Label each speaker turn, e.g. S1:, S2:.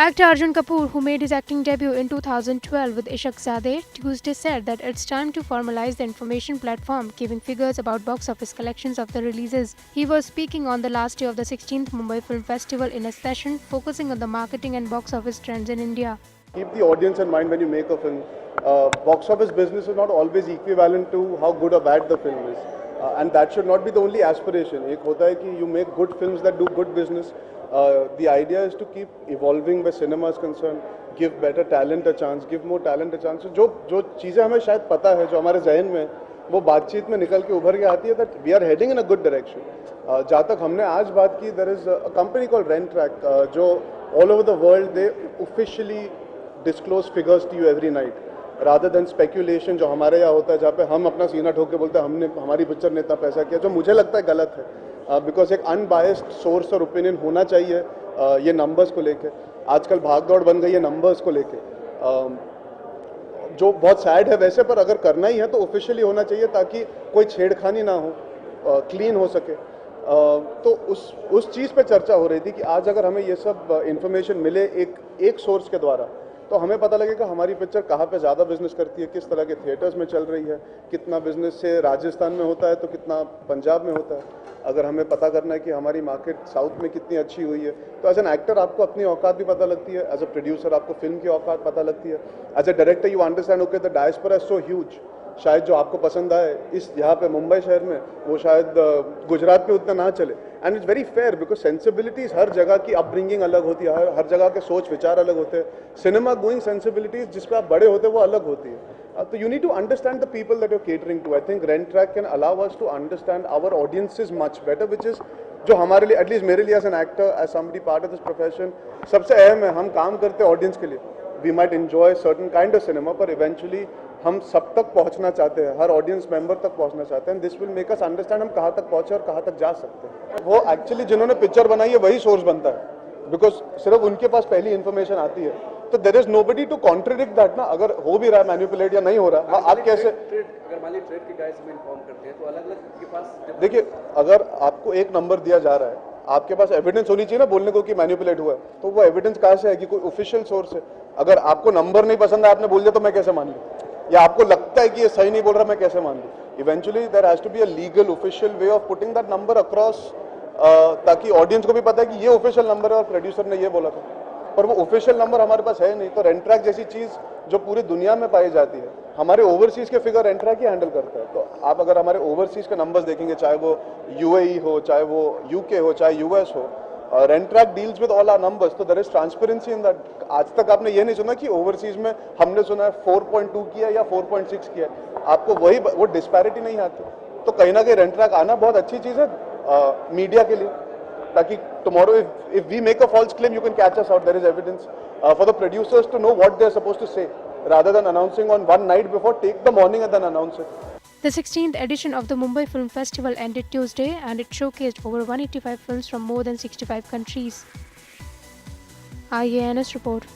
S1: Actor Arjun Kapoor, who made his acting debut in 2012 with Ishaq Zadeh, Tuesday said that it's time to formalize the information platform, giving figures about box office collections of the releases. He was speaking on the last day of the 16th Mumbai Film Festival in a session focusing on the marketing and box office trends in India.
S2: Keep the audience in mind when you make a film. Box office business is not always equivalent to how good or bad the film is. And that should not be the only aspiration. एक होता है कि you make good films that do good business. The idea is to keep evolving where cinema is concerned, give better talent a chance, give more talent a chance. जो चीज़ें हमें शायद पता है, जो हमारे जहन में वो बातचीत में निकल के उभर के आती है that we are heading in a good direction. जहाँ तक हमने आज बात की, there is a company called Rentrack जो all over the world they officially disclose figures to you every night rather than speculation जो हमारे यहाँ होता है जहाँ पे हम अपना सीना ठोक के बोलते हैं हमने हमारी पिक्चर ने इतना पैसा किया, जो मुझे लगता है गलत है बिकॉज एक अनबायस्ड सोर्स और ओपिनियन होना चाहिए ये नंबर्स को लेके. आजकल भाग दौड़ बन गई है नंबर्स को लेके जो बहुत सैड है वैसे, पर अगर करना ही है तो ऑफिशियली होना चाहिए ताकि कोई छेड़खानी ना हो, क्लीन हो सके. तो उस चीज़ पे चर्चा हो रही थी कि आज अगर हमें ये सब इंफॉर्मेशन मिले एक सोर्स के द्वारा तो हमें पता लगेगा हमारी पिक्चर कहाँ पे ज़्यादा बिजनेस करती है, किस तरह के थिएटर्स में चल रही है, कितना बिजनेस से राजस्थान में होता है तो कितना पंजाब में होता है. अगर हमें पता करना है कि हमारी मार्केट साउथ में कितनी अच्छी हुई है तो एज एन एक्टर आपको अपनी औकात भी पता लगती है, एज अ प्रोड्यूसर आपको फिल्म की औकात पता लगती है, as a director you understand okay the diaspora is so huge. शायद जो आपको पसंद आए इस यहाँ पे मुंबई शहर में वो शायद गुजरात में उतना ना चले. And it's very fair because sensibilities हर जगह की अपब्रिंगिंग अलग होती है, हर जगह के सोच विचार अलग होते हैं. सिनेमा गोइंग सेंसिबिलिटीज़ जिस पे आप बड़े होते हैं वो अलग होती है. तो you need to understand the people that you catering to. I think Rentrack can allow us to understand our audiences much better, which is जो हमारे लिए एटलीस्ट मेरे लिए as an actor as somebody part of this profession सबसे अहम है. हम काम करते हैं ऑडियंस के लिए. We might enjoy certain kind of cinema पर इवेंचुअली हम सब तक पहुंचना चाहते हैं, हर ऑडियंस मेंबर तक पहुंचना चाहते हैं. This will make us understand हम कहाँ तक पहुंचे और कहाँ तक जा सकते हैं. वो एक्चुअली जिन्होंने पिक्चर बनाई है वही सोर्स बनता है बिकॉज सिर्फ उनके पास पहली इन्फॉर्मेशन आती है. तो there is nobody to contradict that ना, अगर हो भी रहा है मैनिपुलेट या नहीं हो रहा. हाँ, आप कैसे
S3: अगर मान लीजिए ट्रेड के गाइस में इन्फॉर्म करते हैं तो अलग-अलग के पास
S2: देखिए, अगर आपको एक नंबर दिया जा रहा है आपके पास एविडेंस होनी चाहिए ना बोलने को कि मैनिपुलेट हुआ है. तो वो एविडेंस कहाँ से है कि कोई ऑफिशियल सोर्स है. अगर आपको नंबर नहीं पसंद है आपने बोल दिया तो मैं कैसे मान लूँ, या आपको लगता है कि ये सही नहीं बोल रहा मैं कैसे मान लूँ. Eventually there has to be a legal official way of putting that number across ताकि ऑडियंस को भी पता है कि ये ऑफिशियल नंबर है और प्रोड्यूसर ने ये बोला था. पर वो ऑफिशियल नंबर हमारे पास है नहीं. तो Rentrack जैसी चीज़ जो पूरी दुनिया में पाई जाती है, हमारे ओवरसीज के फिगर Rentrack ही हैंडल करता है. तो आप अगर हमारे ओवरसीज के नंबर्स देखेंगे, चाहे वो UAE हो, चाहे वो UK हो, चाहे US हो, Rentrack deals with all our numbers. तो there is transparency in that. आज तक आपने ये नहीं सुना कि ओवरसीज में हमने सुना है 4.2 किया या 4.6 किया. आपको वो डिस्पैरिटी नहीं आती. तो कहीं ना कहीं Rentrack आना बहुत अच्छी चीज़ है मीडिया के लिए, ताकि tomorrow if we make a false claim you can catch us out. There is evidence for the producers to know what they are supposed to say rather than announcing on one night before. Take the morning and then announce it.
S1: The 16th edition of the Mumbai Film Festival ended Tuesday and it showcased over 185 films from more than 65 countries. IANS report.